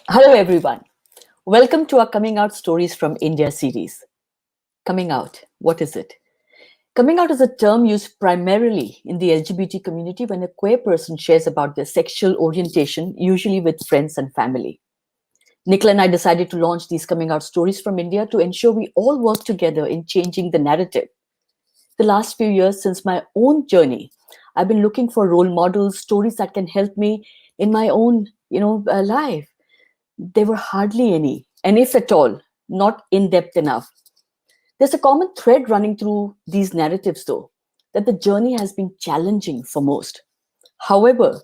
Hello, everyone. Welcome to our Coming Out Stories from India series. Coming out, what is it? Coming out is a term used primarily in the LGBT community when a queer person shares about their sexual orientation, usually with friends and family. Nicola and I decided to launch these Coming Out Stories from India to ensure we all work together in changing the narrative. The last few years since my own journey, I've been looking for role models, stories that can help me in my own, life. There were hardly any, and if at all, not in depth enough. There's a common thread running through these narratives, though, that the journey has been challenging for most. However,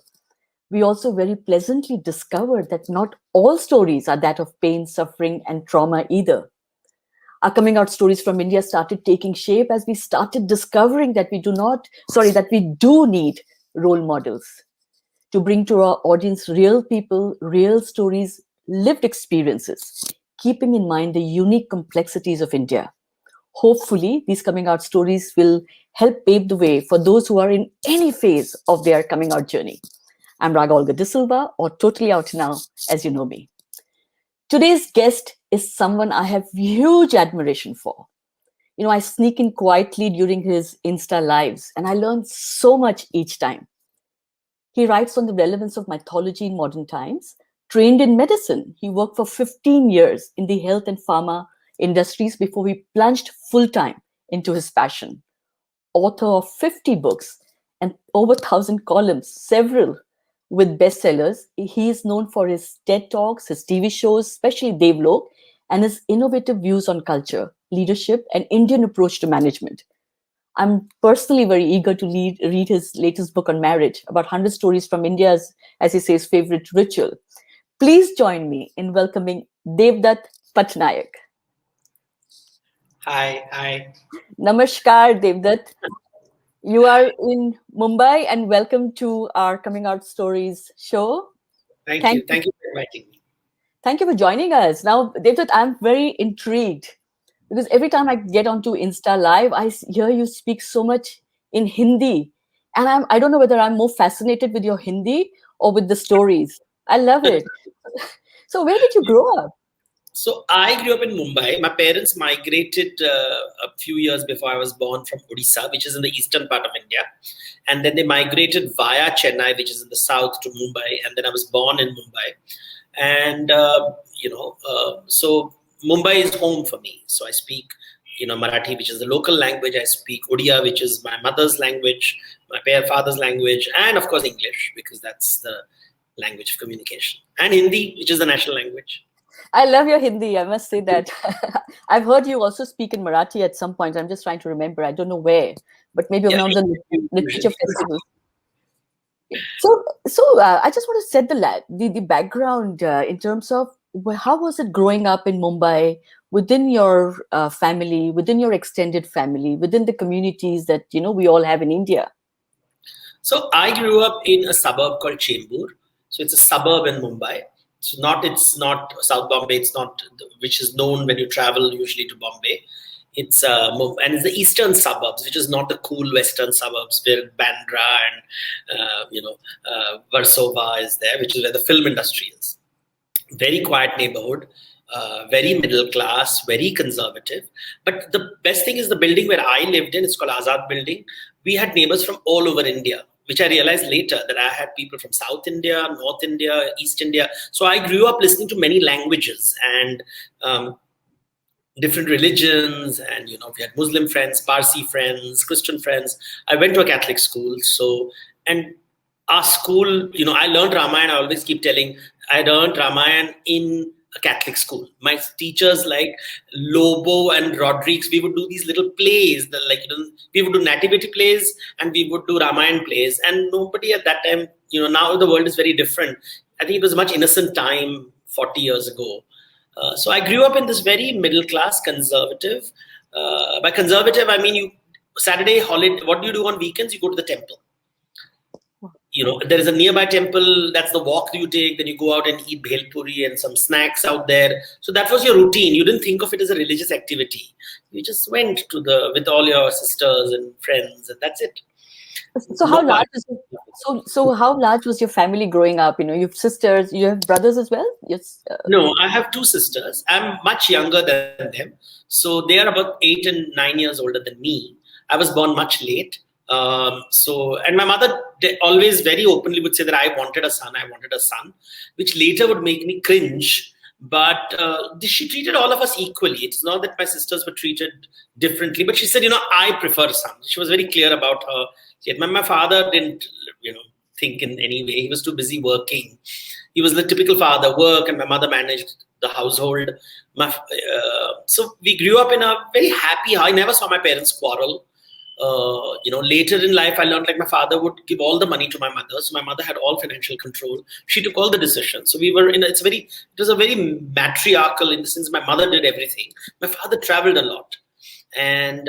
we also very pleasantly discovered that not all stories are that of pain, suffering, and trauma either. Our coming out stories from India started taking shape as we started discovering that that we do need role models to bring to our audience real people, real stories, lived experiences, keeping in mind the unique complexities of India. Hopefully, these coming out stories will help pave the way for those who are in any phase of their coming out journey. I'm Raga Olga D'silva, or Totally Out Now, as you know me. Today's guest is someone I have huge admiration for. I sneak in quietly during his Insta lives, and I learn so much each time. He writes on the relevance of mythology in modern times. Trained in medicine, he worked for 15 years in the health and pharma industries before he plunged full time into his passion. Author of 50 books and over 1,000 columns, several with bestsellers, he is known for his TED Talks, his TV shows, especially Devdutt, and his innovative views on culture, leadership, and Indian approach to management. I'm personally very eager to read his latest book on marriage, about 100 stories from India's, as he says, favorite ritual. Please join me in welcoming Devdutt Pattanaik. Hi. Namaskar, Devdutt. You are in Mumbai, and welcome to our Coming Out Stories show. Thank you for inviting me. Thank you for joining us. Now, Devdutt, I'm very intrigued because every time I get onto Insta Live, hear you speak so much in Hindi. And I don't know whether I'm more fascinated with your Hindi or with the stories. I love it. So where did you grow up? So I grew up in Mumbai. My parents migrated a few years before I was born from Odisha, which is in the eastern part of India. And then they migrated via Chennai, which is in the south, to Mumbai. And then I was born in Mumbai. And, so Mumbai is home for me. So I speak, Marathi, which is the local language. I speak Odia, which is my mother's language, my father's language, and of course English, because that's the language of communication. And Hindi, which is the national language. I love your Hindi, I must say that. I've heard you also speak in Marathi at some point. I'm just trying to remember. I don't know where, but maybe on the literature festival. So I just want to set the background in terms of how was it growing up in Mumbai, within your family, within your extended family, within the communities that we all have in India. So I grew up in a suburb called Chembur. So it's a suburb in Mumbai. So it's not South Bombay. It's not, which is known when you travel usually to Bombay. It's and it's the eastern suburbs, which is not the cool western suburbs where Bandra and Warsaw is there, which is where the film industry is. Very quiet neighborhood, very middle class, very conservative. But the best thing is the building where I lived in. It's called Azad Building. We had neighbors from all over India, which I realized later that I had people from South India, North India, East India. So I grew up listening to many languages and different religions. And, we had Muslim friends, Parsi friends, Christian friends. I went to a Catholic school. And our school, I learned Ramayana. I always keep telling, I learned Ramayana in a Catholic school. My teachers like Lobo and Rodriguez, we would do these little plays, we would do nativity plays and we would do Ramayana plays. And nobody at that time, now the world is very different. I think it was a much innocent time 40 years ago. So I grew up in this very middle class, conservative. By conservative, I mean Saturday holiday. What do you do on weekends? You go to the temple. There is a nearby temple. That's the walk you take. Then you go out and eat bhel puri and some snacks out there. So that was your routine. You didn't think of it as a religious activity. You just went with all your sisters and friends, and that's it. So how No large point. was so how large was your family growing up? You have sisters, you have brothers as well? Yes. No, I have two sisters. I'm much younger than them. So they are about 8 and 9 years older than me. I was born much late. And my mother always very openly would say that I wanted a son, which later would make me cringe. But she treated all of us equally. It's not that my sisters were treated differently, but she said, I prefer a son. She was very clear about her. Yet my father didn't, think in any way. He was too busy working. He was the typical father, work, and my mother managed the household. So we grew up in a very happy. I never saw my parents quarrel. Later in life, I learned like my father would give all the money to my mother, so my mother had all financial control. She took all the decisions. So we were it was a very matriarchal in the sense my mother did everything. My father traveled a lot, and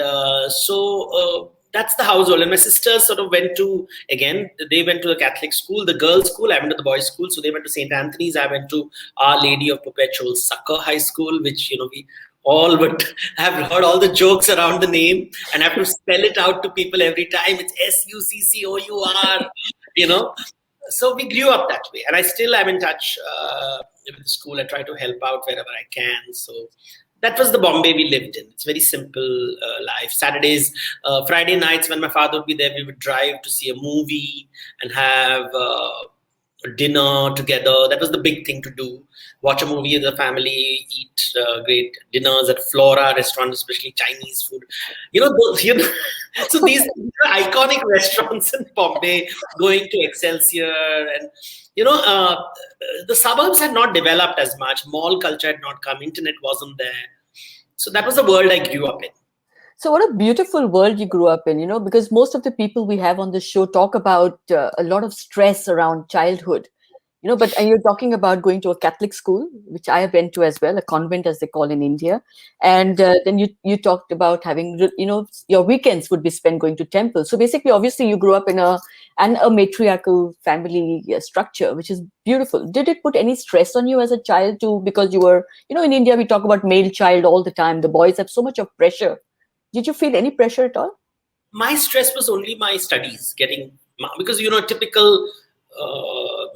that's the household. And my sisters sort of they went to the Catholic school, the girls' school. I went to the boys' school. So they went to St. Anthony's. I went to Our Lady of Perpetual Succor High School, which, we all would have heard all the jokes around the name and have to spell it out to people every time. It's SUCCOUR, So we grew up that way. And I still am in touch with the school. I try to help out wherever I can. So that was the Bombay we lived in. It's very simple life. Saturdays, Friday nights when my father would be there, we would drive to see a movie and have dinner together. That was the big thing to do. Watch a movie with the family, eat great dinners at Flora restaurant, especially Chinese food. So these are iconic restaurants in Bombay, going to Excelsior and the suburbs had not developed as much. Mall culture had not come. Internet wasn't there. So that was the world I grew up in. So what a beautiful world you grew up in, because most of the people we have on the show talk about a lot of stress around childhood, but you're talking about going to a Catholic school, which I went to as well, a convent as they call in India. And then you talked about having, your weekends would be spent going to temple. So basically, obviously, you grew up in a matriarchal family structure, which is beautiful. Did it put any stress on you as a child too? Because you were, in India, we talk about male child all the time. The boys have so much of pressure. Did you feel any pressure at all? My stress was only my studies, because typical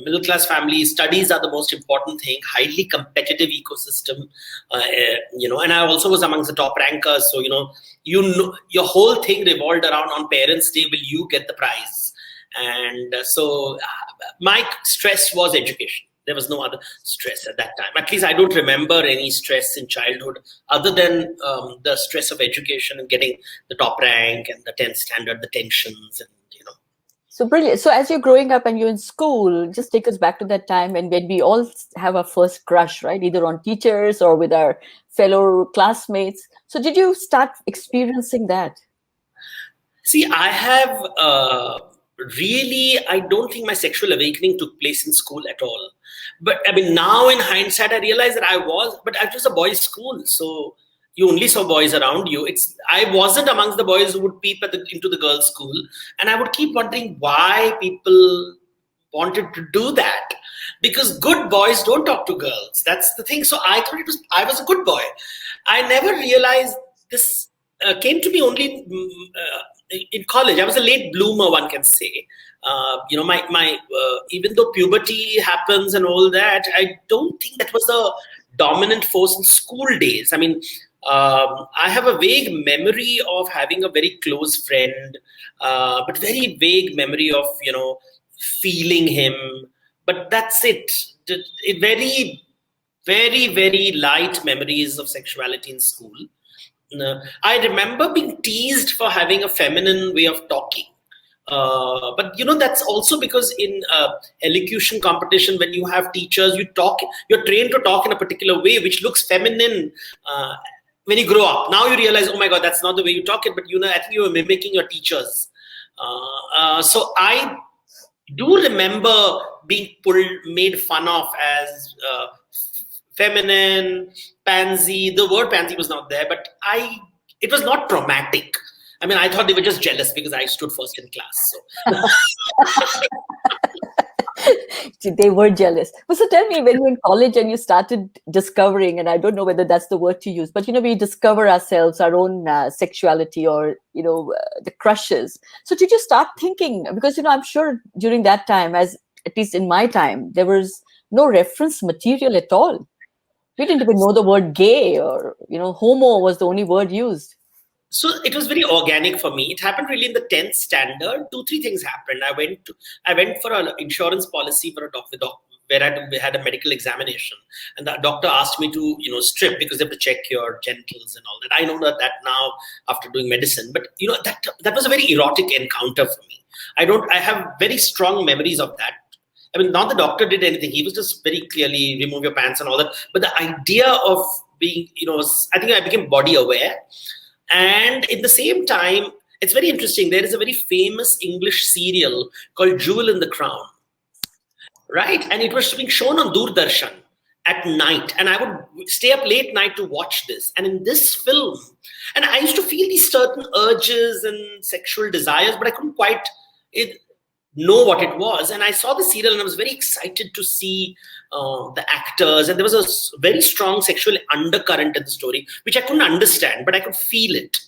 middle class family, studies are the most important thing. Highly competitive ecosystem, and I also was amongst the top rankers. So your whole thing revolved around on Parents' Day, will you get the prize? And so my stress was education. There was no other stress at that time. At least I don't remember any stress in childhood other than the stress of education and getting the top rank and the 10th standard, the tensions, and So brilliant. So as you're growing up and you're in school, just take us back to that time and when we all have our first crush, right? Either on teachers or with our fellow classmates. So did you start experiencing that? See, I have I don't think my sexual awakening took place in school at all. But I mean, now in hindsight, I realize that I was a boys' school. So you only saw boys around you. I wasn't amongst the boys who would peep into the girls' school. And I would keep wondering why people wanted to do that. Because good boys don't talk to girls. That's the thing. So I thought I was a good boy. I never realized this came to me only in college. I was a late bloomer, one can say. Even though puberty happens and all that, I don't think that was the dominant force in school days. I mean, I have a vague memory of having a very close friend, but very vague memory of, feeling him. But that's it. Very, very, very light memories of sexuality in school. I remember being teased for having a feminine way of talking. But that's also because in elocution competition, when you have teachers, you're trained to talk in a particular way which looks feminine. When you grow up, now you realize, oh my God, that's not the way you talk it. But I think you were mimicking your teachers. So I do remember being made fun of as feminine, pansy. The word pansy was not there, but it was not traumatic. I mean, I thought they were just jealous because I stood first in class. So. They were jealous. But so tell me, when you were in college and you started discovering, and I don't know whether that's the word to use, but we discover ourselves, our own sexuality, or the crushes. So did you start thinking? Because I'm sure during that time, as at least in my time, there was no reference material at all. We didn't even know the word gay, or homo was the only word used. So it was very organic for me. It happened really in the 10th standard. 2, 3 things happened. I went for an insurance policy for a doctor, where I had a medical examination, and the doctor asked me to strip, because they have to check your genitals and all that. I know that now after doing medicine, but that was a very erotic encounter for me. I have very strong memories of that. I mean, not the doctor did anything. He was just very clearly remove your pants and all that. But the idea of being, I think I became body aware. And at the same time, it's very interesting. There is a very famous English serial called Jewel in the Crown, right? And it was being shown on Doordarshan at night. And I would stay up late night to watch this. And in this film, and I used to feel these certain urges and sexual desires, but I couldn't quite know what it was. And I saw the serial and I was very excited to see the actors, and there was a very strong sexual undercurrent in the story, which I couldn't understand, but I could feel it.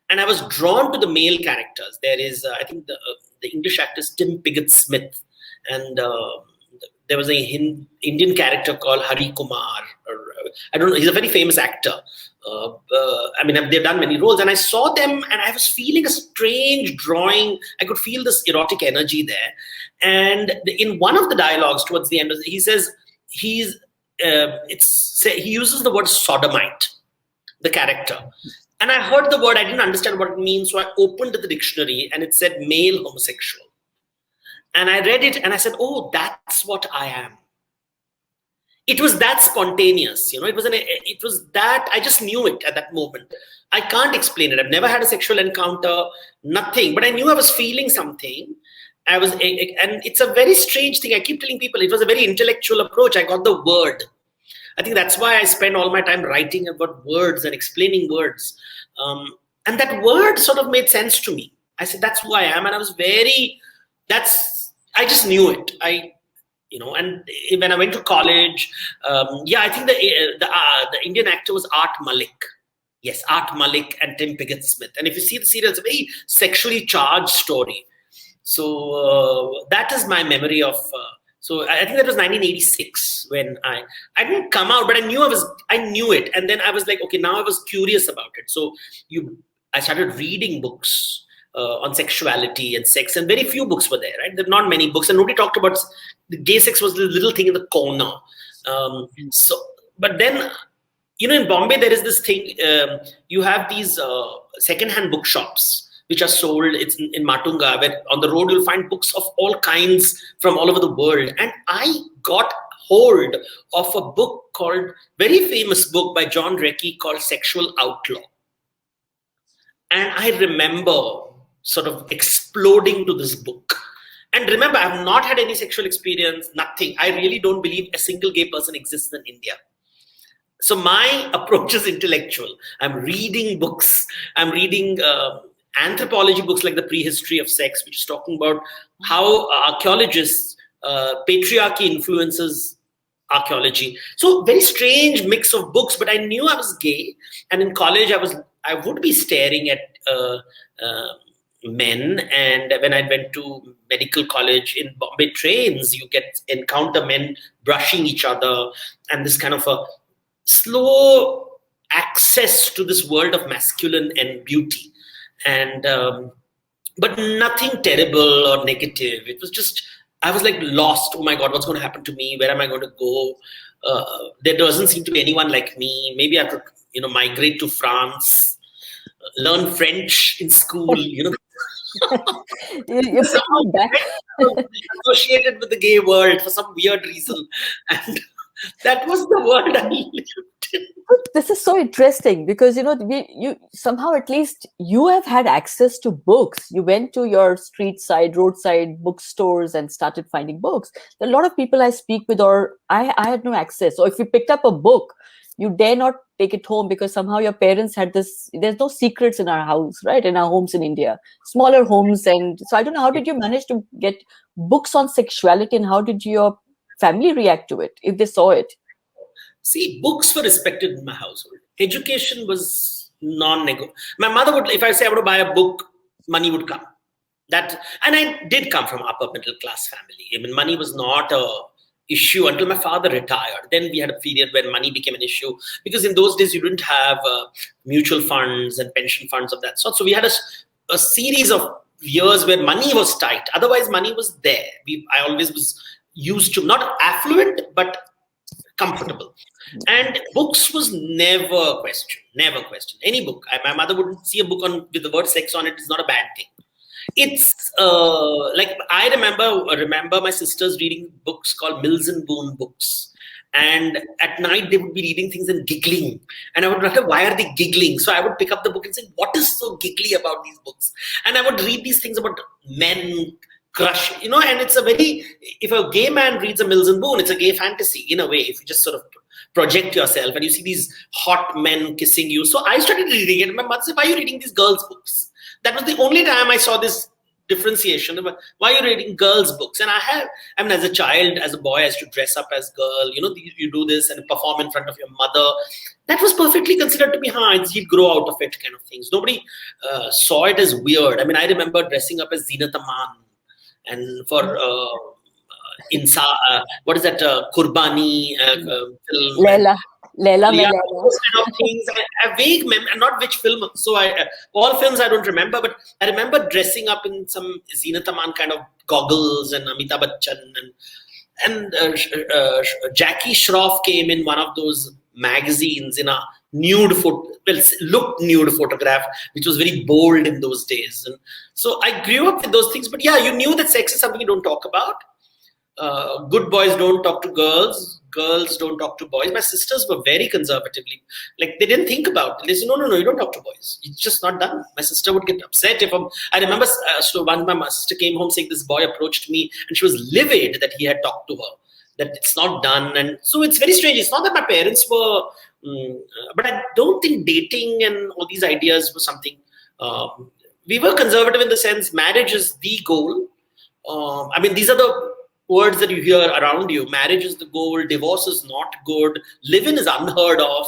And I was drawn to the male characters. There is, I think, the English actor is Tim Pigott-Smith, and there was a Indian character called Hari Kumar, or I don't know, he's a very famous actor. I mean, they've done many roles, and I saw them, and I was feeling a strange drawing. I could feel this erotic energy there. And in one of the dialogues towards the end, he says he uses the word sodomite, the character. And I heard the word, I didn't understand what it means, so I opened the dictionary, and it said male homosexual. And I read it, and I said, oh, that's what I am. It was that spontaneous, it was that, I just knew it at that moment. I can't explain it. I've never had a sexual encounter, nothing, but I knew I was feeling something. And it's a very strange thing. I keep telling people it was a very intellectual approach. I got the word. I think that's why I spend all my time writing about words and explaining words. And that word sort of made sense to me. I said, that's who I am. And I was I just knew it. And when I went to college, I think the Indian actor was Art Malik. Yes, Art Malik and Tim Pigott-Smith. And if you see the serial, it's a very sexually charged story. So that is my memory of. So I think that was 1986 when I didn't come out, but I knew it, and then I was like, okay, now I was curious about it. So I started reading books on sexuality and sex, and very few books were there, right? There were not many books, and nobody talked about the gay sex. Was the little thing in the corner. But then, in Bombay there is this thing. You have these second-hand bookshops which are sold. It's in Matunga, where on the road you'll find books of all kinds from all over the world. And I got hold of a book very famous book by John Reckie called Sexual Outlaw. And I remember sort of exploding to this book. And remember, I have not had any sexual experience, nothing. I really don't believe a single gay person exists in India. So my approach is intellectual. I'm reading books. I'm reading anthropology books like The Prehistory of Sex, which is talking about how archaeologists, patriarchy influences archaeology. So very strange mix of books, but I knew I was gay. And in college, I would be staring at men. And when I went to medical college in Bombay trains, you encounter men brushing each other, and this kind of a slow access to this world of masculine and beauty. And but nothing terrible or negative. It was just, I was like lost. Oh my God, what's going to happen to me? Where am I going to go? There doesn't seem to be anyone like me. Maybe I have to, migrate to France, learn French in school, You're somehow back. associated with the gay world for some weird reason. And that was the world I lived in. This is so interesting because you somehow, at least you have had access to books. You went to your roadside bookstores and started finding books. A lot of people I speak with, or I had no access. Or if you picked up a book, you dare not take it home because somehow your parents had this. There's no secrets in our house, right? In our homes in India, smaller homes, and so I don't know, how did you manage to get books on sexuality, and how did your family react to it if they saw it? See, books were respected in my household. Education was non-negotiable. My mother would, if I say I want to buy a book, money would come. That, and I did come from upper middle class family. I mean, money was not a issue until my father retired. Then we had a period when money became an issue, because in those days you didn't have mutual funds and pension funds of that sort. So we had a series of years where money was tight. Otherwise, money was there. I always was used to, not affluent, but comfortable. And books was never questioned. Never questioned any book. My mother wouldn't see a book with the word sex on it. It's not a bad thing. It's like I remember my sisters reading books called Mills and Boon books, and at night they would be reading things and giggling, and I would wonder, why are they giggling? So I would pick up the book and say, what is so giggly about these books? And I would read these things about men crush, and it's if a gay man reads a Mills and Boon, it's a gay fantasy in a way, if you just sort of project yourself and you see these hot men kissing you. So I started reading it, and my mother said, why are you reading these girls' books? That was the only time I saw this differentiation of why you're reading girls' books. And as a child, as a boy, I used to dress up as girl. You do this and perform in front of your mother. That was perfectly considered to be he'd grow out of it kind of things. Nobody saw it as weird. I mean, I remember dressing up as Zinat Aman and for what is that Kurbani film? Leila, those kind of things. I vague memory, not which film. So all films I don't remember, but I remember dressing up in some Zinat Aman kind of goggles and Amitabh Bachchan and Jackie Shroff came in one of those magazines in a looked nude photograph, which was very bold in those days. And so I grew up with those things. But yeah, you knew that sex is something you don't talk about. Good boys don't talk to girls. Girls don't talk to boys. My sisters were very conservatively, like they didn't think about it. They said, no, you don't talk to boys. It's just not done. My sister would get upset I remember one time my sister came home saying this boy approached me and she was livid that he had talked to her, that it's not done. And so it's very strange. It's not that my parents were, but I don't think dating and all these ideas were something, we were conservative in the sense marriage is the goal. I mean, these are the words that you hear around you. Marriage is the goal. Divorce is not good. Live-in is unheard of.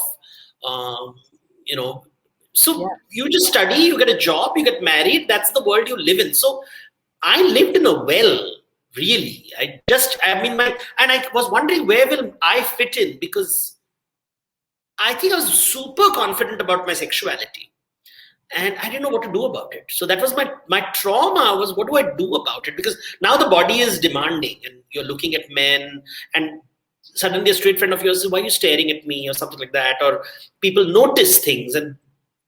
So you just study, you get a job, you get married. That's the world you live in. So I lived in a well, really. I was wondering where will I fit in, because I think I was super confident about my sexuality. And I didn't know what to do about it. So that was my trauma was, what do I do about it? Because now the body is demanding and you're looking at men and suddenly a straight friend of yours says, why are you staring at me or something like that? Or people notice things and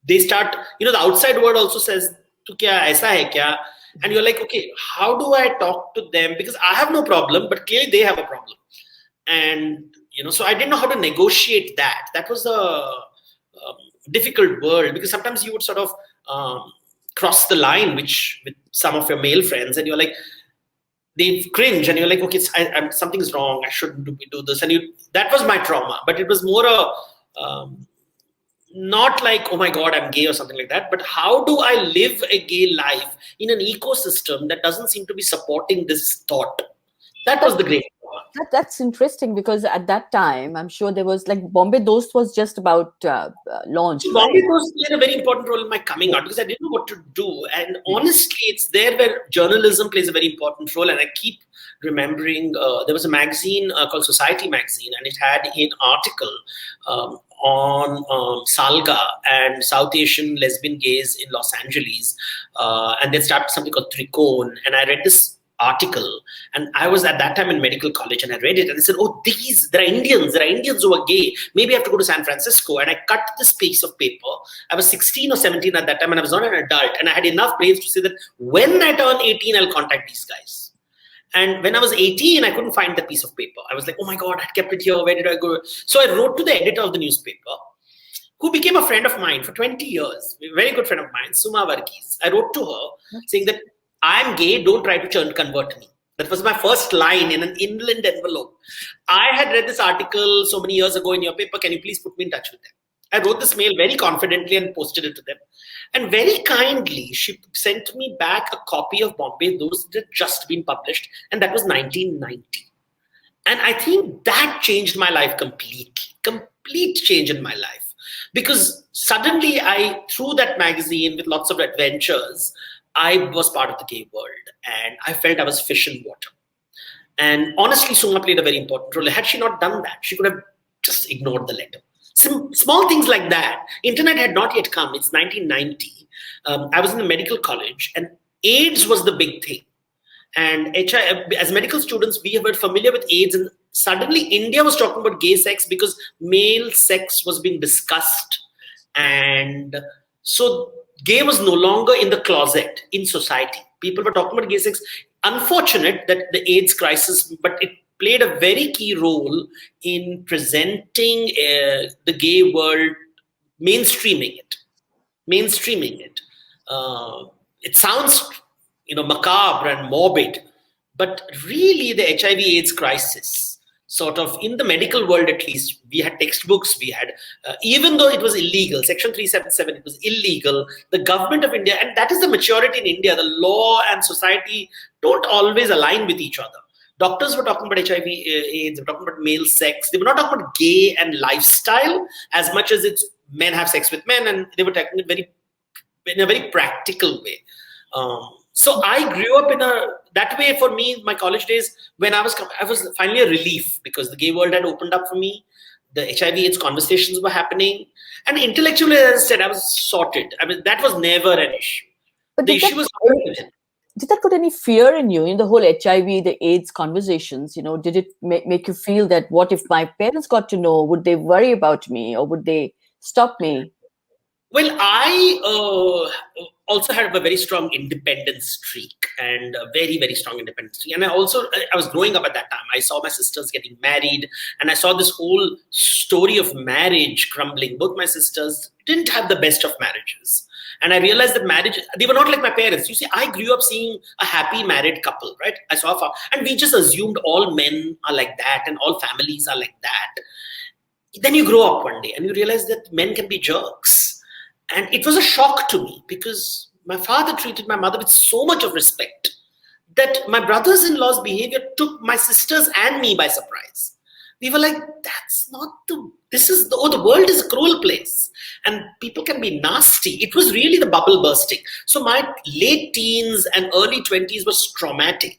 they start, the outside world also says, tu kya, aisa hai kya? And you're like, okay, how do I talk to them? Because I have no problem, but clearly they have a problem. And, so I didn't know how to negotiate that. That was the difficult world, because sometimes you would sort of cross the line with some of your male friends and you're like, they cringe and you're like, okay, something's wrong, I shouldn't do this. And that was my trauma, but it was more not like, oh my God, I'm gay or something like that, but how do I live a gay life in an ecosystem that doesn't seem to be supporting this thought? That was the great. That's interesting, because at that time, I'm sure there was like Bombay Dost was just about launched. So Bombay Dost played a very important role in my coming out, because I didn't know what to do. And honestly, it's there where journalism plays a very important role. And I keep remembering there was a magazine called Society Magazine, and it had an article on Salga and South Asian lesbian gays in Los Angeles. And they started something called Trikone. And I read this article, and I was at that time in medical college, and I read it and I said, oh, there are Indians who are gay, maybe I have to go to San Francisco. And I cut this piece of paper. I was 16 or 17 at that time, and I was not an adult, and I had enough brains to say that when I turn 18 I'll contact these guys. And when I was 18 I couldn't find the piece of paper. I was like, oh my God, I kept it here, where did I go? So I wrote to the editor of the newspaper, who became a friend of mine for 20 years, a very good friend of mine, Suma Varghese. I wrote to her saying that I'm gay, don't try to convert me. That was my first line in an inland envelope. I had read this article so many years ago in your paper, can you please put me in touch with them? I wrote this mail very confidently and posted it to them. And very kindly, she sent me back a copy of Bombay Dost that had just been published, and that was 1990. And I think that changed my life completely, complete change in my life. Because suddenly through that magazine with lots of adventures, I was part of the gay world and I felt I was fish in water. And honestly, Suma played a very important role. Had she not done that, she could have just ignored the letter. Some small things like that. Internet had not yet come. It's 1990. I was in the medical college, and AIDS was the big thing. And HIV, as medical students, we were familiar with AIDS, and suddenly India was talking about gay sex because male sex was being discussed, and so gay was no longer in the closet in society. People were talking about gay sex. Unfortunate that the AIDS crisis, but it played a very key role in presenting the gay world, mainstreaming it, mainstreaming it. It sounds, macabre and morbid, but really the HIV/AIDS crisis, sort of in the medical world at least, we had textbooks, we had, even though it was illegal, Section 377, it was illegal. The government of India, and that is the maturity in India, the law and society don't always align with each other. Doctors were talking about HIV/AIDS, they were talking about male sex. They were not talking about gay and lifestyle as much as it's men have sex with men, and they were talking in a very practical way. So I grew up that way. For me, my college days, when I was finally a relief because the gay world had opened up for me. The HIV/AIDS conversations were happening, and intellectually, as I said, I was sorted. I mean, that was never an issue. But The issue was sorted. did that put any fear in you in the whole HIV, the AIDS conversations? Did it make you feel that what if my parents got to know? Would they worry about me, or would they stop me? Well, I also had a very strong independence streak, and a very, very strong independence streak. And I was growing up at that time. I saw my sisters getting married, and I saw this whole story of marriage crumbling. Both my sisters didn't have the best of marriages. And I realized that marriage, they were not like my parents. You see, I grew up seeing a happy married couple, right? And we just assumed all men are like that and all families are like that. Then you grow up one day and you realize that men can be jerks. And it was a shock to me because my father treated my mother with so much of respect that my brothers-in-law's behavior took my sisters and me by surprise. We were like, the world is a cruel place and people can be nasty. It was really the bubble bursting. So my late teens and early 20s was traumatic.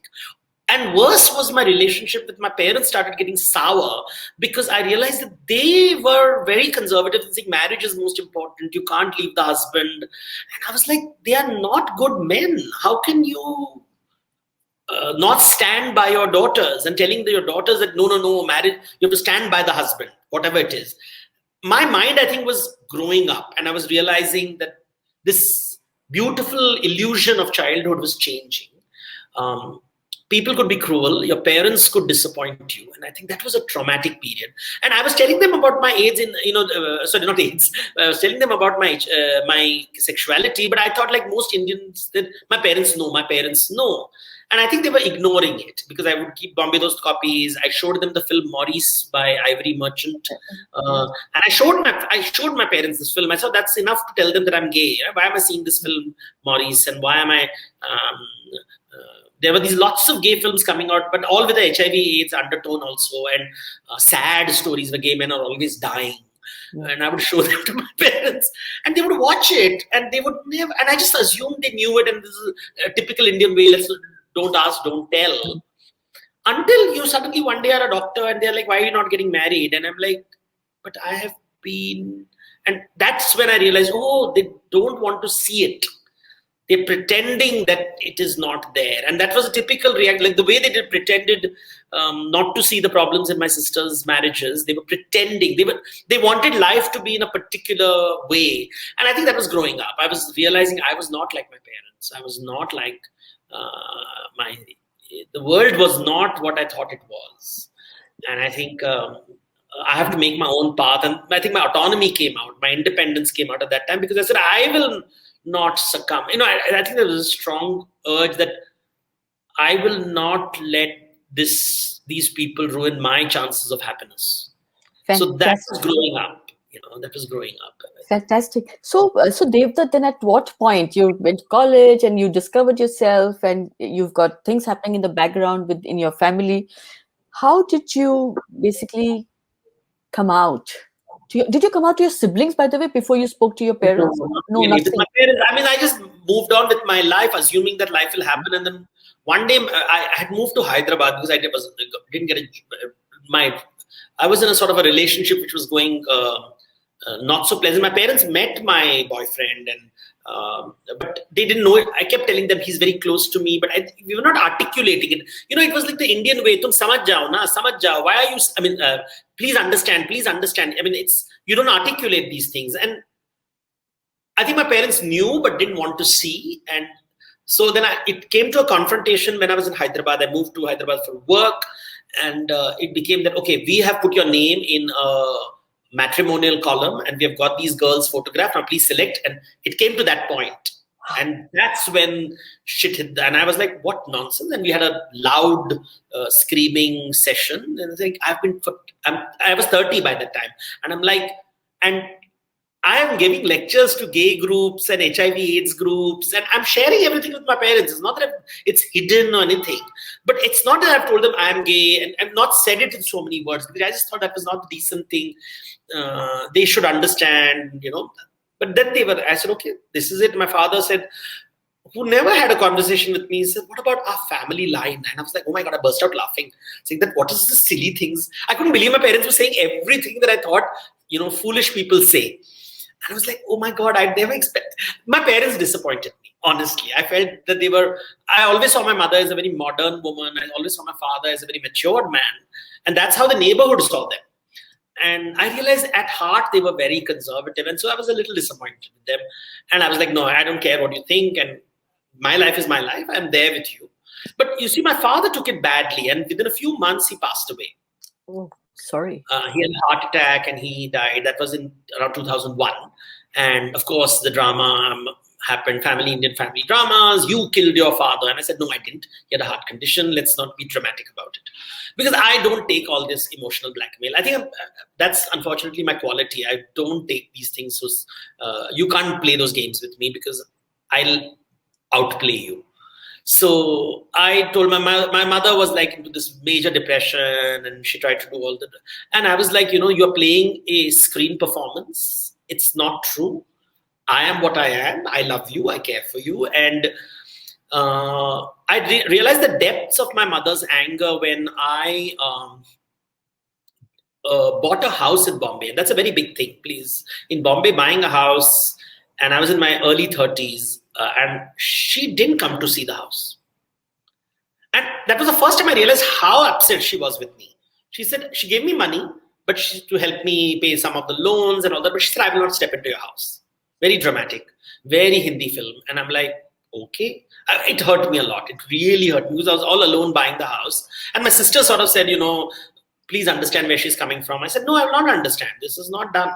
And worse was my relationship with my parents started getting sour because I realized that they were very conservative and saying marriage is most important. You can't leave the husband. And I was like, they are not good men. How can you not stand by your daughters and telling your daughters that no, marriage, you have to stand by the husband, whatever it is. My mind, I think, was growing up and I was realizing that this beautiful illusion of childhood was changing. People could be cruel, your parents could disappoint you, and I think that was a traumatic period. And I was telling them about my AIDS not AIDS. I was telling them about my sexuality, but I thought, like most Indians, that my parents know. And I think they were ignoring it because I would keep Bombay those copies. I showed them the film Maurice by Ivory Merchant, and I showed my parents this film. I thought that's enough to tell them that I'm gay. Why am I seeing this film Maurice, and why am I? There were these lots of gay films coming out, but all with the HIV/AIDS undertone also, and sad stories where gay men are always dying. Yeah. And I would show them to my parents, and they would watch it, and they would never. And I just assumed they knew it, and this is a typical Indian way. Don't ask, don't tell. Until you suddenly one day are a doctor, and they're like, "Why are you not getting married?" And I'm like, "But I have been." And that's when I realized, oh, they don't want to see it. They're pretending that it is not there. And that was a typical reaction. Like the way they pretended not to see the problems in my sister's marriages. They were pretending. They wanted life to be in a particular way. And I think that was growing up. I was realizing I was not like my parents. I was not like the world was not what I thought it was. And I think I have to make my own path. And I think my autonomy came out. My independence came out at that time because I said, I will not succumb. I think there was a strong urge that I will not let these people ruin my chances of happiness. Fantastic. So that was growing up. That was growing up. Fantastic. So Devdutt, then at what point you went to college and you discovered yourself and you've got things happening in the background in your family? How did you basically come out? Did you come out to your siblings, by the way, before you spoke to your No, parents? not No, really. With my nothing. parents, I mean, I just moved on with my life, assuming that life will happen. And then one day, I had moved to Hyderabad because didn't get my. I was in a sort of a relationship which was going not so pleasant. My parents met my boyfriend, and but they didn't know it. I kept telling them he's very close to me, but we were not articulating it. It was like the Indian way. Tum samajh jao na, samajh jao. Why are you? I mean, please understand. Please understand. I mean, it's you don't articulate these things, and I think my parents knew but didn't want to see. And so then it came to a confrontation when I was in Hyderabad. I moved to Hyderabad for work, and it became that, okay, we have put your name in a matrimonial column and we have got these girls photographed. Now please select. And it came to that point. And that's when shit hit. And I was like, what nonsense? And we had a loud screaming session. And I think I was 30 by that time. And I'm like, and I am giving lectures to gay groups and HIV/AIDS groups, and I'm sharing everything with my parents. It's not that it's hidden or anything, but it's not that I've told them I'm gay and I've not said it in so many words because I just thought that was not a decent thing. They should understand. But then I said, okay, this is it. My father said, who never had a conversation with me, he said, what about our family line? And I was like, oh my God, I burst out laughing, saying that what is the silly things? I couldn't believe my parents were saying everything that I thought, foolish people say. And I was like, oh my God, I'd never expect. My parents disappointed me, honestly. I felt that I always saw my mother as a very modern woman. I always saw my father as a very matured man. And that's how the neighborhood saw them. And I realized at heart they were very conservative. And so I was a little disappointed with them. And I was like, no, I don't care what you think. And my life is my life. I'm there with you. But you see, my father took it badly. And within a few months, he passed away. Oh, sorry. He had a heart attack and he died. That was in around 2001. And of course, the drama happened, Indian family dramas. You killed your father. And I said, no, I didn't. He had a heart condition. Let's not be dramatic about it. Because I don't take all this emotional blackmail. I think that's unfortunately my quality. I don't take these things. So you can't play those games with me because I'll outplay you. So I told my mother was like into this major depression and she tried to do all that. And I was like, you're playing a screen performance. It's not true. I am what I am. I love you. I care for you. And I realized the depths of my mother's anger when I bought a house in Bombay. And that's a very big thing, please. In Bombay, buying a house, and I was in my early 30s, and she didn't come to see the house. And that was the first time I realized how upset she was with me. She said, she gave me money, but to help me pay some of the loans and all that, but she said, I will not step into your house. Very dramatic, very Hindi film. And I'm like, okay. It hurt me a lot. It really hurt me because I was all alone buying the house. And my sister sort of said, please understand where she's coming from. I said, no, I will not understand. This is not done.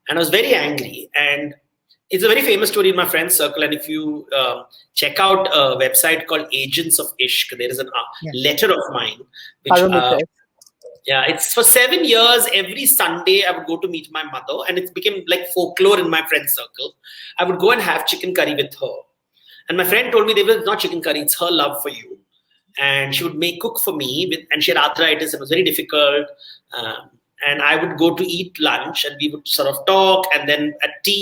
And I was very angry. And it's a very famous story in my friend's circle. And if you check out a website called Agents of Ishq, there is a letter of mine. Which, it's for 7 years. Every Sunday, I would go to meet my mother. And it became like folklore in my friend's circle. I would go and have chicken curry with her. And my friend told me, it's not chicken curry, it's her love for you. And she would cook for me, and she had arthritis. It was very difficult. And I would go to eat lunch and we would sort of talk and then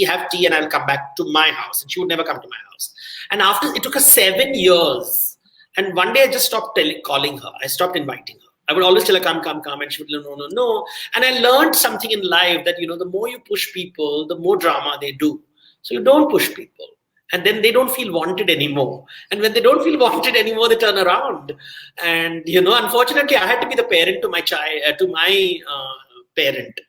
have tea and I'll come back to my house. And she would never come to my house. And after, it took her 7 years. And one day I just stopped calling her. I stopped inviting her. I would always tell her, come. And she would no. And I learned something in life that, the more you push people, the more drama they do. So you don't push people. And then they don't feel wanted anymore. And when they don't feel wanted anymore, they turn around. And, unfortunately, I had to be the parent to my child, to my parent.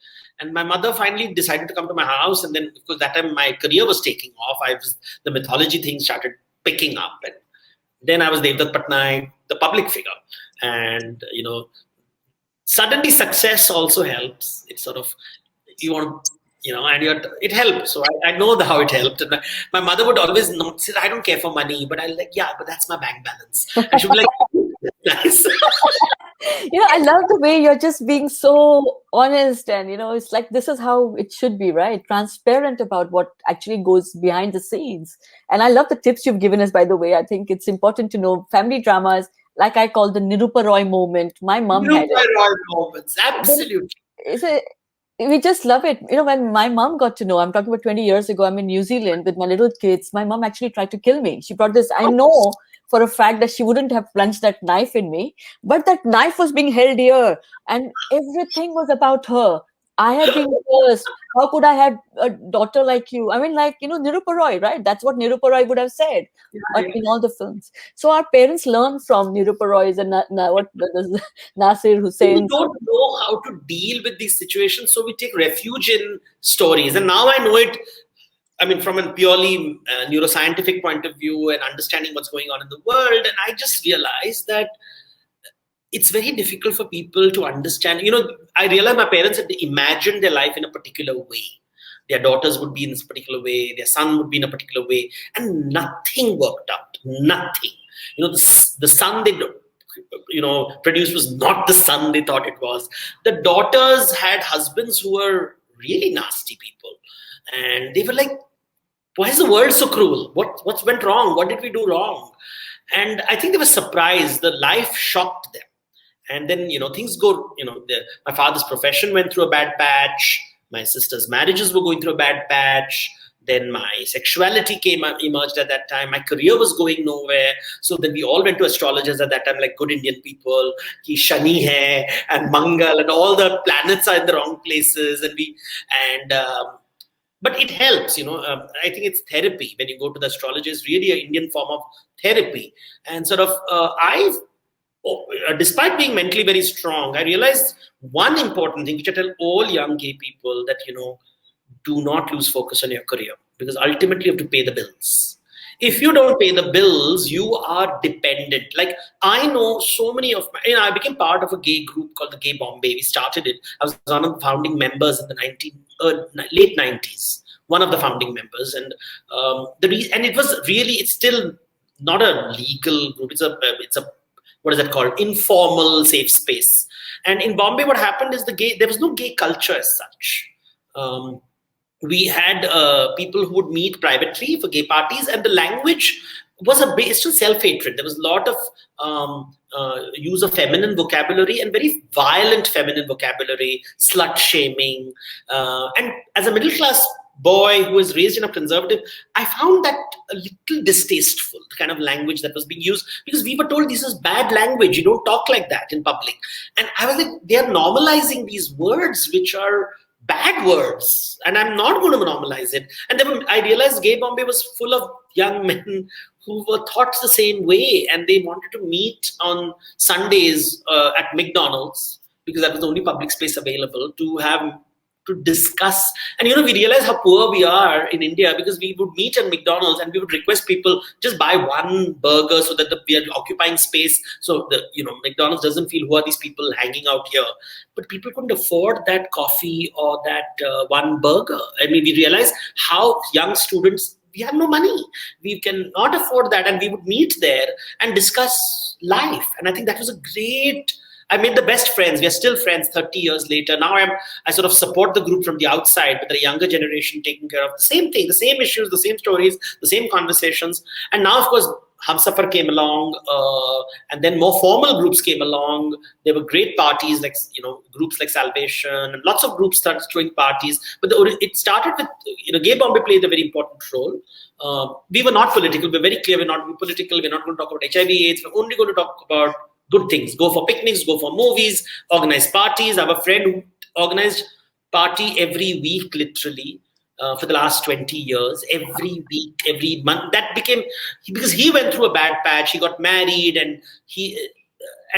And my mother finally decided to come to my house. And then, because that time my career was taking off, the mythology thing started picking up. And then I was Devdutt Pattanaik, the public figure. And, suddenly success also helps. It's sort of, you want... and it helped. So I know how it helped. And my mother would always not say, I don't care for money, but I'm like, yeah, but that's my bank balance. And she'd be like, nice. I love the way you're just being so honest and, it's like, this is how it should be, right? Transparent about what actually goes behind the scenes. And I love the tips you've given us, by the way. I think it's important to know family dramas. like I call the Nirupa Roy moment. My mom New had it. Roy moments, Then absolutely. it's a, we just love it. When my mom got to know, I'm talking about 20 years ago, I'm in New Zealand with my little kids. My mom actually tried to kill me. She brought this, I know for a fact that she wouldn't have plunged that knife in me, but that knife was being held here and everything was about her. I had been cursed. How could I have a daughter like you? I mean, like, Nirupa Roy, right? That's what Nirupa Roy would have said Yeah, in all the films. So our parents learn from Nirupa Roy's and what the Nasir we Hussein's. don't know how to deal with these situations, so we take refuge in stories. And now I know it. I mean, from a purely neuroscientific point of view and understanding what's going on in the world, and I just realized that it's very difficult for people to understand. I realized my parents had imagined their life in a particular way. Their daughters would be in this particular way, their son would be in a particular way, and nothing worked out. Nothing. The son they produced was not the son they thought it was. The daughters had husbands who were really nasty people, and they were like, why is the world so cruel? What's went wrong? What did we do wrong? And I think they were surprised. The life shocked them. And then things go. My father's profession went through a bad patch. My sister's marriages were going through a bad patch. Then my sexuality emerged at that time. My career was going nowhere. So then we all went to astrologers at that time, like good Indian people. Ki Shani hai and Mangal and all the planets are in the wrong places. And but it helps. I think it's therapy. When you go to the astrologer, it's really an Indian form of therapy. And sort of despite being mentally very strong, I realized one important thing which I tell all young gay people, that do not lose focus on your career, because ultimately you have to pay the bills. If you don't pay the bills, you are dependent. Like, I know so many of I became part of a gay group called the Gay Bombay. We started it. I was one of the founding members in the late 90s, one of the founding members. And and it was really, it's still not a legal group. It's a what is that called? Informal safe space. And in Bombay, what happened is there was no gay culture as such. We had people who would meet privately for gay parties, and the language was based on self-hatred. There was a lot of use of feminine vocabulary, and very violent feminine vocabulary, slut shaming. And as a middle class boy who was raised in a conservative, I found that a little distasteful, the kind of language that was being used, because we were told this is bad language. You don't talk like that in public. And I was like, they are normalizing these words, which are bad words, and I'm not going to normalize it. And then I realized Gay Bombay was full of young men who were thought the same way, and they wanted to meet on Sundays at McDonald's, because that was the only public space available, to discuss. And we realized how poor we are in India, because we would meet at McDonald's and we would request people just buy one burger so that we are occupying space. So McDonald's doesn't feel, who are these people hanging out here? But people couldn't afford that coffee or that one burger. I mean, we realized how young students, we have no money. We cannot afford that. And we would meet there and discuss life. And I think that was a great, I made the best friends. We are still friends 30 years later. Now I sort of support the group from the outside, with the younger generation taking care of the same thing, the same issues, the same stories, the same conversations. And now, of course, Humsafar came along, and then more formal groups came along. There were great parties, like groups like Salvation, and lots of groups started throwing parties. But it started with Gay Bombay played a very important role. We were not political. We're very clear. We're not political. We're not going to talk about HIV/AIDS. We're only going to talk about good things. Go for picnics, go for movies, organize parties. I have a friend who organized party every week, literally, for the last 20 years, every week, every month. That became, because he went through a bad patch, he got married, and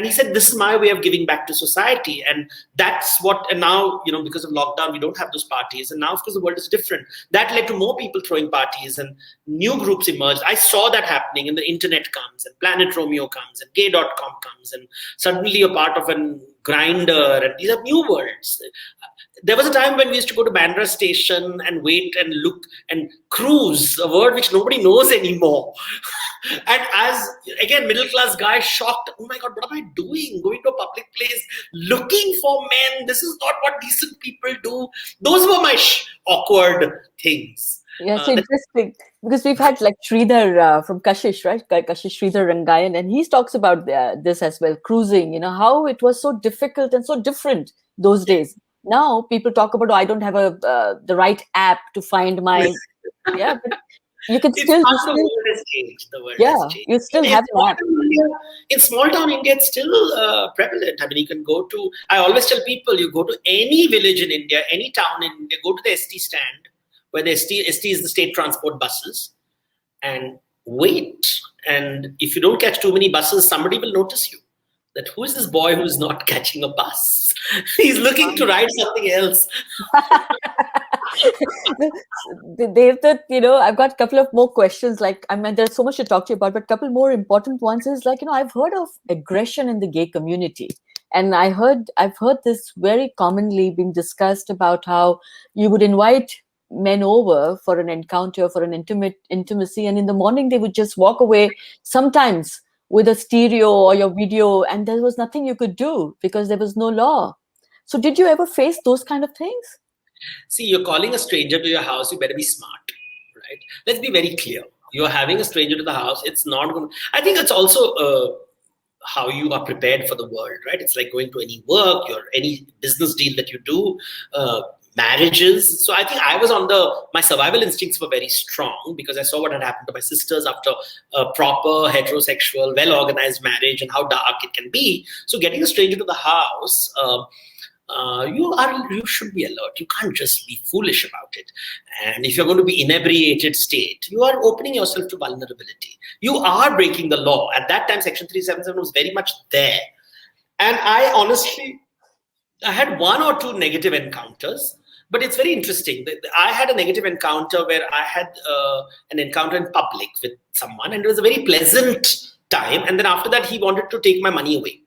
he said, this is my way of giving back to society. And that's what, and now, because of lockdown, we don't have those parties. And now, of course, the world is different. That led to more people throwing parties, and new groups emerged. I saw that happening, and the internet comes, and Planet Romeo comes, and gay.com comes, and suddenly you're part of a grinder, and these are new worlds. There was a time when we used to go to Bandra station and wait and look and cruise, a word which nobody knows anymore. And as, again, middle-class guy, shocked, oh my God, what am I doing? Going to a public place, looking for men. This is not what decent people do. Those were my awkward things. Yeah, so That interesting because we've had like Sridhar from Kashish, right? Kashish Sridhar Rangayan, and he talks about this as well, cruising, how it was so difficult and so different those days. Now people talk about, oh, I don't have the right app to find my, yeah, but you can it's still, fun. The world has changed. The world has yeah, changed. you still In have an small app. town India, it's still prevalent. I mean, you can go to. I always tell people, you go to any village in India, any town in India, go to the ST stand, where the ST is the state transport buses, and wait. And if you don't catch too many buses, somebody will notice you. That who is this boy who is not catching a bus? He's looking to ride something else. Devdutt, I've got a couple of more questions. Like, I mean, there's so much to talk to you about, but a couple more important ones is like, I've heard of aggression in the gay community. And I've heard this very commonly being discussed about how you would invite men over for an encounter, for an intimacy, and in the morning they would just walk away, sometimes with a stereo or your video, and there was nothing you could do because there was no law. So did you ever face those kind of things? See, you're calling a stranger to your house, you better be smart, right? Let's be very clear. You're having a stranger to the house, it's not going to. I think it's also how you are prepared for the world, right? It's like going to any work, or any business deal that you do, marriages. So I think I was my survival instincts were very strong because I saw what had happened to my sisters after a proper heterosexual, well organized marriage and how dark it can be. So getting a stranger to the house, you should be alert. You can't just be foolish about it. And if you're going to be inebriated state, you are opening yourself to vulnerability. You are breaking the law. At that time, Section 377 was very much there. And I had one or two negative encounters, but it's very interesting. I had a negative encounter where I had an encounter in public with someone, and it was a very pleasant time. And then after that, he wanted to take my money away.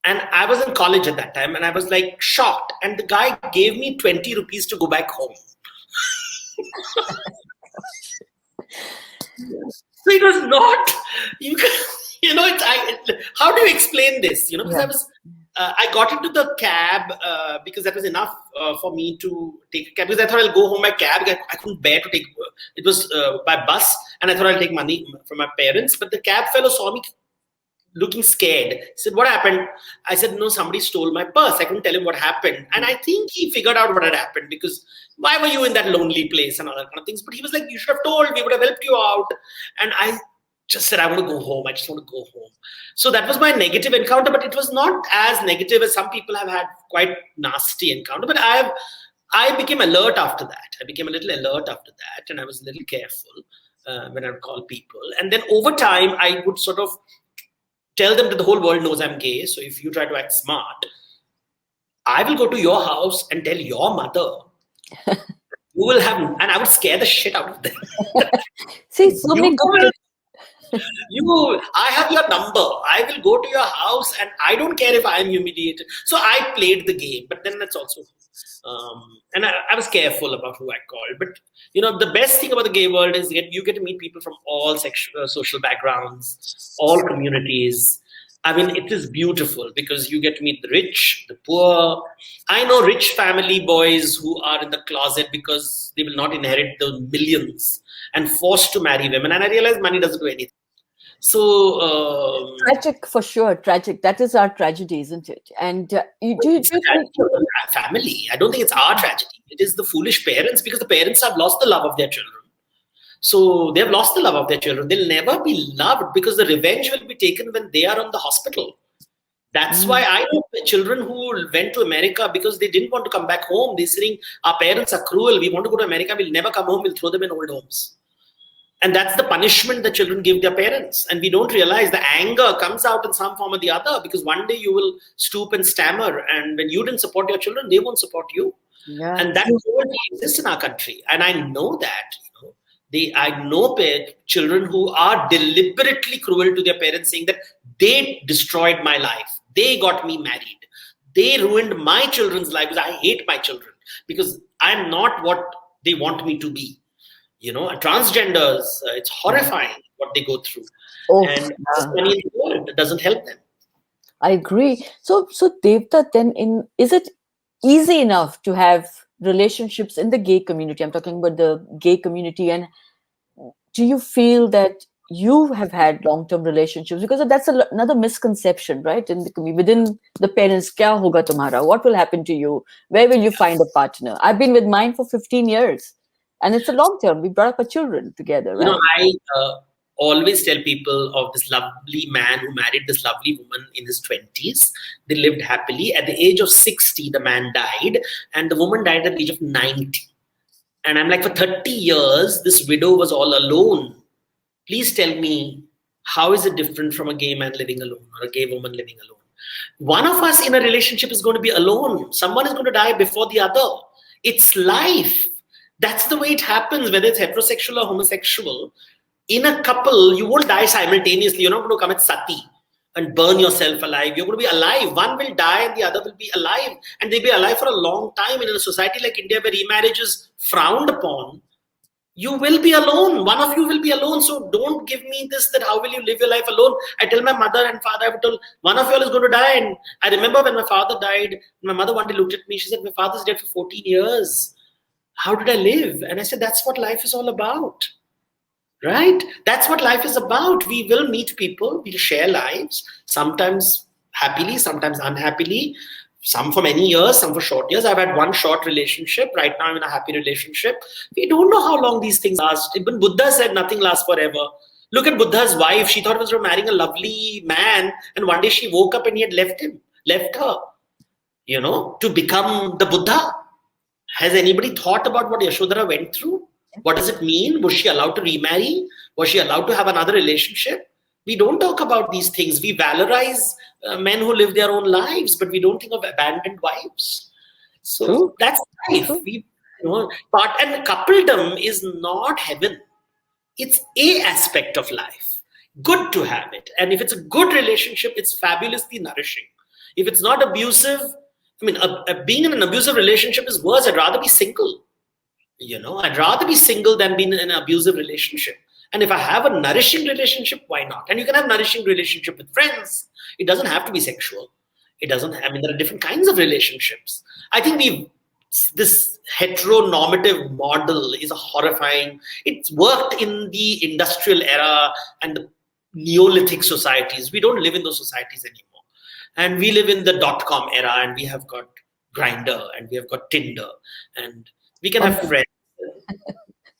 And I was in college at that time, and I was like shocked. And the guy gave me 20 rupees to go back home. So it was not, how do you explain this? Because I got into the cab because that was enough for me to take a cab, because I thought I'll go home by cab. I couldn't bear to take, it was by bus, and I thought I'll take money from my parents. But the cab fellow saw me looking scared. He said, "What happened?" I said, "No, somebody stole my purse." I couldn't tell him what happened. And I think he figured out what had happened, because why were you in that lonely place and all that kind of things. But he was like, "You should have told, we would have helped you out." And I just said, "I want to go home. I just want to go home." So that was my negative encounter, but it was not as negative as some people have had quite nasty encounter. But I became alert after that. I became a little alert after that, and I was a little careful when I would call people. And then over time, I would sort of tell them that the whole world knows I'm gay. So if you try to act smart, I will go to your house and tell your mother. You will have, and I would scare the shit out of them. See, so many good. I have your number. I will go to your house, and I don't care if I am humiliated. So I played the game, but then that's also, and I was careful about who I called. But the best thing about the gay world is you get to meet people from all social backgrounds, all communities. I mean, it is beautiful because you get to meet the rich, the poor. I know rich family boys who are in the closet because they will not inherit the millions and forced to marry women. And I realize money doesn't do anything. So tragic, for sure, tragic. That is our tragedy, isn't it? And family. I don't think it's our tragedy. It is the foolish parents, because the parents have lost the love of their children. So they have lost the love of their children. They'll never be loved because the revenge will be taken when they are on the hospital. That's why I know children who went to America because they didn't want to come back home. They're saying, our parents are cruel. We want to go to America. We'll never come home. We'll throw them in old homes. And that's the punishment that children give their parents. And we don't realize the anger comes out in some form or the other, because one day you will stoop and stammer. And when you didn't support your children, they won't support you. Yeah. And that already exists in our country. And I know that. I know children who are deliberately cruel to their parents, saying that they destroyed my life. They got me married. They ruined my children's lives. I hate my children because I'm not what they want me to be. Transgenders, it's horrifying what they go through. And money in the world doesn't help them. I agree. So Devdutt, then is it easy enough to have relationships in the gay community? I'm talking about the gay community. And do you feel that you have had long-term relationships? Because that's another misconception, right? In the within the parents, kya hoga tumhara? What will happen to you? Where will you find a partner? I've been with mine for 15 years, and it's a long term. We brought up our children together, right? I always tell people of this lovely man who married this lovely woman in his 20s. They lived happily. At the age of 60, the man died, and the woman died at the age of 90. And I'm like, for 30 years, this widow was all alone. Please tell me, how is it different from a gay man living alone or a gay woman living alone? One of us in a relationship is going to be alone. Someone is going to die before the other. It's life. That's the way it happens, whether it's heterosexual or homosexual. In a couple, you won't die simultaneously. You're not going to commit sati and burn yourself alive. You're going to be alive. One will die and the other will be alive. And they'll be alive for a long time. And in a society like India, where remarriage is frowned upon, you will be alone. One of you will be alone. So don't give me this, that how will you live your life alone? I tell my mother and father, I would tell, one of you all is going to die. And I remember when my father died, my mother one day looked at me. She said, my father's dead for 14 years. How did I live? And I said, that's what life is all about. Right? That's what life is about. We will meet people, we'll share lives, sometimes happily, sometimes unhappily, some for many years, some for short years. I've had one short relationship. Right now I'm in a happy relationship. We don't know how long these things last. Even Buddha said nothing lasts forever. Look at Buddha's wife. She thought it was from marrying a lovely man, and one day she woke up and he had left her, to become the Buddha. Has anybody thought about what Yashodhara went through? What does it mean? Was she allowed to remarry? Was she allowed to have another relationship? We don't talk about these things. We valorize men who live their own lives, but we don't think of abandoned wives. So True. that's life. And coupledom is not heaven. It's a aspect of life. Good to have it. And if it's a good relationship, it's fabulously nourishing. If it's not abusive, being in an abusive relationship is worse. I'd rather be single. I'd rather be single than be in an abusive relationship. And if I have a nourishing relationship, why not? And you can have nourishing relationship with friends. It doesn't have to be sexual. There are different kinds of relationships. I think this heteronormative model is horrifying. It's worked in the industrial era and the Neolithic societies. We don't live in those societies anymore. And we live in the .com era, and we have got Grindr, and we have got Tinder, and we can have friends.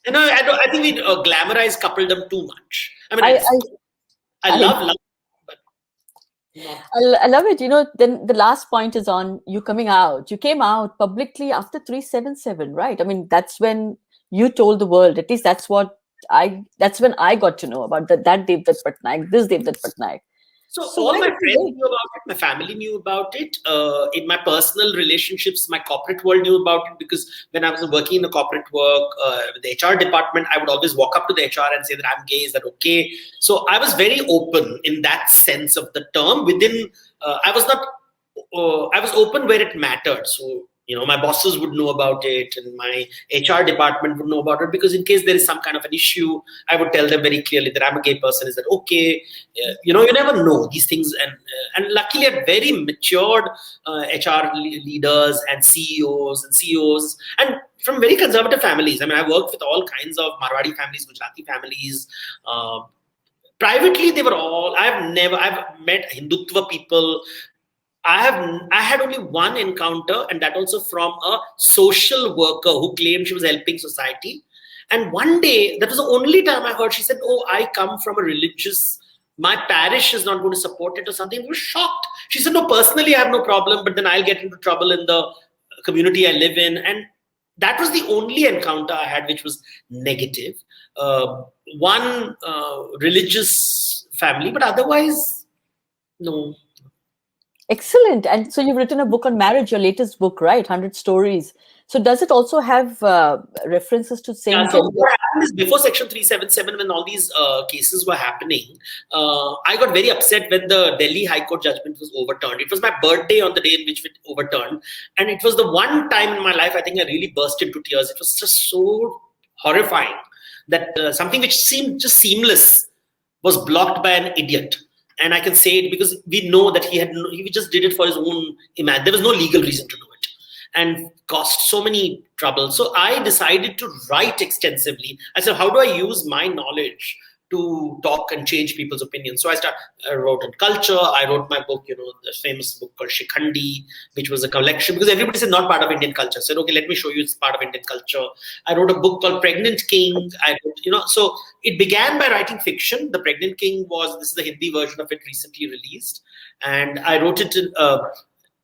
I think we glamorize coupledom too much. I love, but I love it. Then the last point is on you coming out. You came out publicly after 377, right? That's when you told the world. At least that's when I got to know about that Devdutt Pattanaik, this Devdutt Pattanaik. So all my friends knew about it, my family knew about it. In my personal relationships, my corporate world knew about it, because when I was working in the corporate work, with the HR department, I would always walk up to the HR and say that I'm gay, is that okay? So I was very open in that sense of the term. I was open where it mattered. So, my bosses would know about it, and my HR department would know about it, because in case there is some kind of an issue, I would tell them very clearly that I'm a gay person. Is that okay? You never know these things. And luckily, I had very matured HR leaders and CEOs and CEOs, and from very conservative families. I worked with all kinds of Marwadi families, Gujarati families. Privately, they were all, I've met Hindutva people. I had only one encounter, and that also from a social worker who claimed she was helping society. And one day, that was the only time I heard, she said, oh, I come from a religious, my parish is not going to support it or something. I was shocked. She said, no, personally, I have no problem, but then I'll get into trouble in the community I live in. And that was the only encounter I had which was negative. One religious family, but otherwise, no. Excellent. And so you've written a book on marriage, your latest book, right? 100 Stories. So does it also have references to same gender? So what happened is, before Section 377, when all these cases were happening, I got very upset when the Delhi High Court judgment was overturned. It was my birthday on the day in which it overturned. And it was the one time in my life I think I really burst into tears. It was just so horrifying that something which seemed just seamless was blocked by an idiot. And I can say it because we know that he just did it for his own image. There was no legal reason to do it. and caused so many trouble. So I decided to write extensively. I said, how do I use my knowledge to talk and change people's opinions? So I wrote on culture. I wrote my book, the famous book called Shikhandi, which was a collection, because everybody said not part of Indian culture. I said, okay, let me show you it's part of Indian culture. I wrote a book called Pregnant King. So it began by writing fiction. The Pregnant King this is the Hindi version of it, recently released. And I wrote it in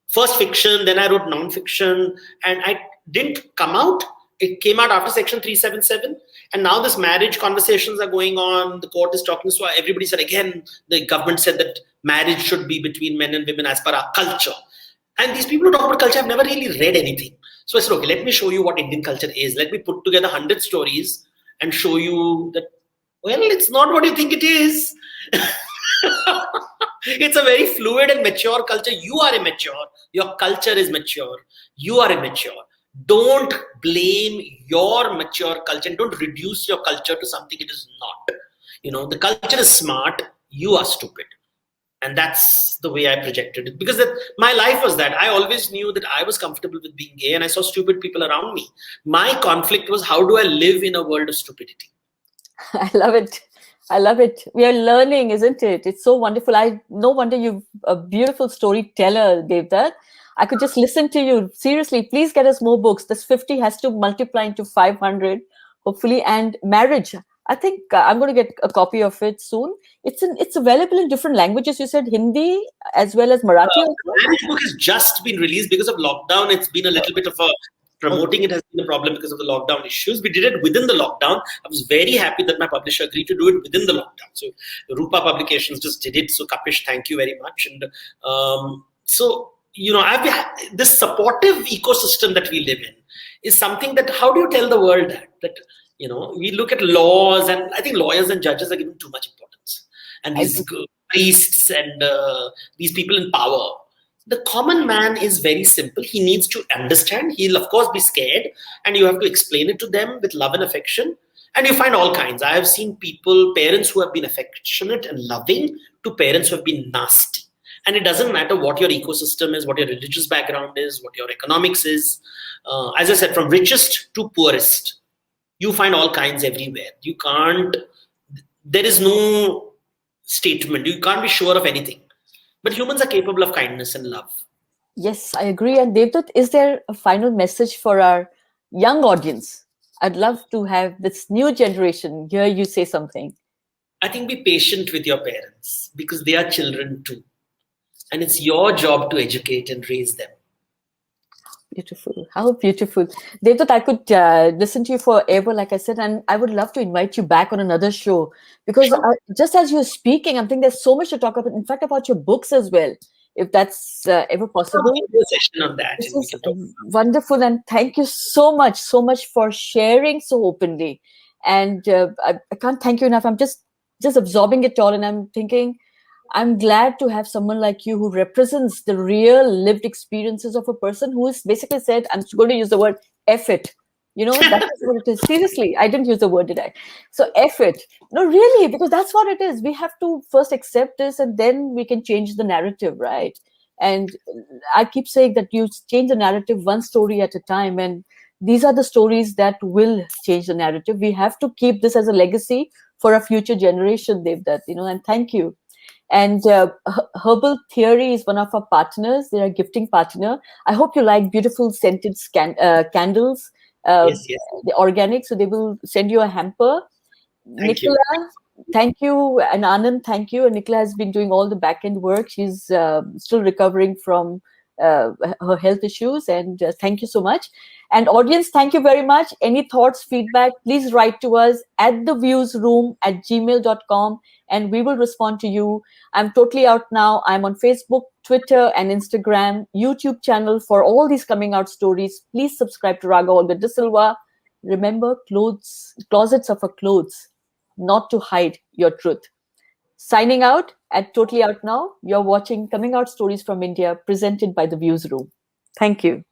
first fiction, then I wrote non-fiction, and I didn't come out. It came out after Section 377. And now this marriage conversations are going on. The court is talking. So everybody said, again, the government said that marriage should be between men and women as per our culture. And these people who talk about culture have never really read anything. So I said, okay, let me show you what Indian culture is. Let me put together 100 stories and show you that, well, it's not what you think it is. It's a very fluid and mature culture. You are immature. Your culture is mature. You are immature. Don't blame your mature culture and don't reduce your culture to something it is not. The culture is smart. You are stupid. And that's the way I projected it. Because my life was that. I always knew that I was comfortable with being gay and I saw stupid people around me. My conflict was, how do I live in a world of stupidity? I love it. I love it. We are learning, isn't it? It's so wonderful. No wonder you're a beautiful storyteller, Devdutt. I could just listen to you. Seriously, please get us more books. This 50 has to multiply into 500, hopefully. And marriage. I think I'm going to get a copy of it soon. It's available in different languages. You said Hindi as well as Marathi. The marriage book has just been released because of lockdown. It's been a little bit of a promoting it has been a problem because of the lockdown issues. We did it within the lockdown. I was very happy that my publisher agreed to do it within the lockdown. So Rupa Publications just did it. So Kapish, thank you very much. And this supportive ecosystem that we live in is something that, how do you tell the world that we look at laws, and I think lawyers and judges are given too much importance. And these priests and these people in power. The common man is very simple. He needs to understand. He'll, of course, be scared. And you have to explain it to them with love and affection. And you find all kinds. I have seen parents who have been affectionate and loving to parents who have been nasty. And it doesn't matter what your ecosystem is, what your religious background is, what your economics is. As I said, from richest to poorest, you find all kinds everywhere. There is no statement. You can't be sure of anything. But humans are capable of kindness and love. Yes, I agree. And Devdutt, is there a final message for our young audience? I'd love to have this new generation hear you say something. I think be patient with your parents because they are children too. And it's your job to educate and raise them. Beautiful. How beautiful. Devdutt, I could listen to you forever, like I said, and I would love to invite you back on another show because just as you're speaking, I'm thinking there's so much to talk about, in fact, about your books as well, if that's ever possible. A session on that. This is wonderful. And thank you so much for sharing so openly. And I can't thank you enough. I'm just absorbing it all. And I'm thinking, I'm glad to have someone like you who represents the real lived experiences of a person who has basically said, I'm going to use the word F it. That is what it is. Seriously, I didn't use the word, did I? So F it. No, really, because that's what it is. We have to first accept this and then we can change the narrative, right? And I keep saying that you change the narrative one story at a time. And these are the stories that will change the narrative. We have to keep this as a legacy for a future generation, Devdutt, and thank you. And Herbal Theory is one of our partners. They're a gifting partner. I hope you like beautiful scented candles, yes. the organic. So they will send you a hamper. Nicola, thank you. And Anand, thank you. And Nicola has been doing all the back-end work. She's still recovering from her health issues. And thank you so much. And audience, thank you very much. Any thoughts, feedback, please write to us at theviewsroom@gmail.com and we will respond to you. I'm totally out now. I'm on Facebook, Twitter, and Instagram, YouTube channel for all these coming out stories. Please subscribe to Raga Olga D'silva. Remember, closets are for clothes, not to hide your truth. Signing out at Totally Out Now. You're watching Coming Out Stories from India, presented by The Views Room. Thank you.